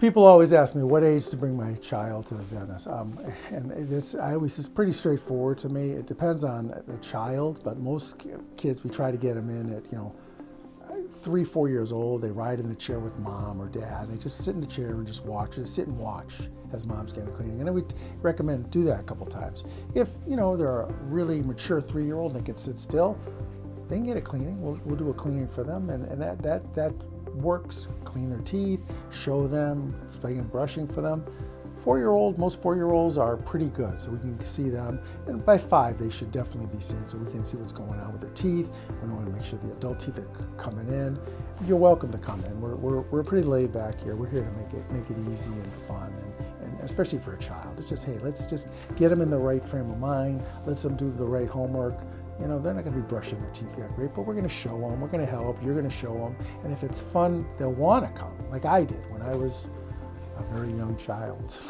People always ask me what age to bring my child to the dentist, and it's pretty straightforward to me. It depends on the child, but most kids we try to get them in at 3, 4 years old. They ride in the chair with mom or dad. They just sit in the chair and just watch. Just sit and watch as mom's getting cleaning. And then we recommend do that a couple times. If they're a really mature 3-year-old and they can sit still, they can get a cleaning. We'll do a cleaning for them, and that works. Clean their teeth, show them, explain brushing for them. Most 4-year-olds are pretty good, so we can see them. And by 5, they should definitely be seen, so we can see what's going on with their teeth. We want to make sure the adult teeth are coming in. You're welcome to come in. We're pretty laid back here. We're here to make it easy and fun, and especially for a child. It's just, hey, let's just get them in the right frame of mind. Let them do the right homework. They're not going to be brushing their teeth yet great, but we're going to show them. We're going to help. You're going to show them. And if it's fun, they'll want to come, like I did when I was a very young child.